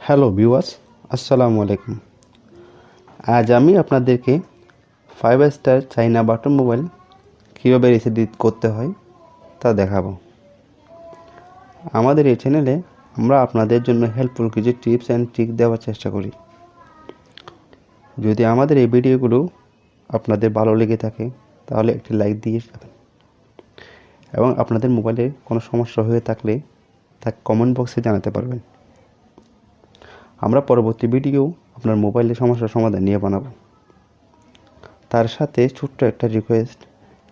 Hello viewers, আসসালামু আলাইকুম। আজ আমি আপনাদেরকে 5 স্টার চাইনা বাটন মোবাইল কীভাবে রিসেট করতে হয় তা দেখাবো। আমাদের এই চ্যানেলে আমরা আপনাদের জন্য হেল্পফুল কিছু টিপস অ্যান্ড ট্রিক দেওয়ার চেষ্টা করি। যদি আমাদের এই ভিডিওগুলো আপনাদের ভালো লেগে থাকে তাহলে একটি লাইক দিয়ে যাবেন এবং আপনাদের মোবাইলে কোনো সমস্যা হয়ে থাকলে তা কমেন্ট বক্সে জানাতে পারবেন। আমরা পরবর্তী ভিডিও আপনার মোবাইলের সমস্যার সমাধান নিয়ে বানাবো। তার সাথে ছোট্ট একটা রিকোয়েস্ট,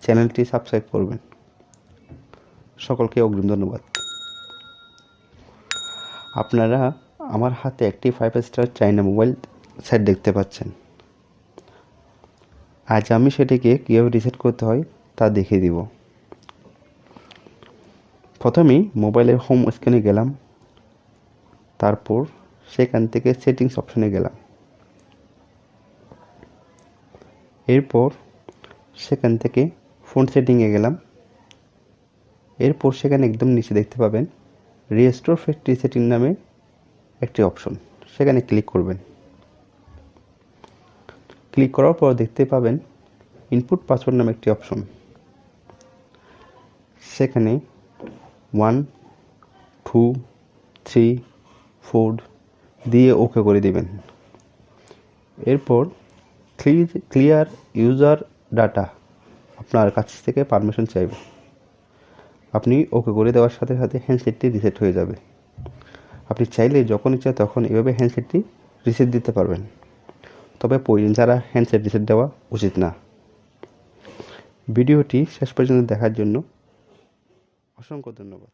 চ্যানেলটি সাবস্ক্রাইব করবেন। সকলকে অগ্রিম ধন্যবাদ। আপনারা আমার হাতে একটি 5 স্টার চাইনা মোবাইল সেট দেখতে পাচ্ছেন। আজ আমি সেটিকে কীভাবে রিসেট করতে হয় তা দেখিয়ে দিব। প্রথমেই মোবাইলের হোম স্ক্রিনে গেলাম, তারপর সেখান থেকে সেটিংস অপশনে গেলাম। এরপর সেখান থেকে ফোন সেটিংয়ে গেলাম। এরপর সেখানে একদম নিচে দেখতে পাবেন রিস্টোর ফ্যাক্টরি সেটিং নামে একটি অপশন, সেখানে ক্লিক করবেন। ক্লিক করার পর দেখতে পাবেন ইনপুট পাসওয়ার্ড নামে একটি অপশন, সেখানে 1 2 3 4 দিয়ে ওকে করে দিবেন। এরপর ক্লিয়ার ইউজার ডাটা আপনার কাছ থেকে পারমিশন চাইবে। আপনি ওকে করে দেওয়ার সাথে সাথে হ্যান্ডসেটটি রিসেট হয়ে যাবে। আপনি চাইলে যখন ইচ্ছা তখন এভাবে হ্যান্ডসেটটি রিসেট দিতে পারবেন, তবে প্রয়োজন ছাড়া হ্যান্ডসেট রিসেট দেওয়া উচিত না। ভিডিওটি শেষ পর্যন্ত দেখার জন্য অসংখ্য ধন্যবাদ।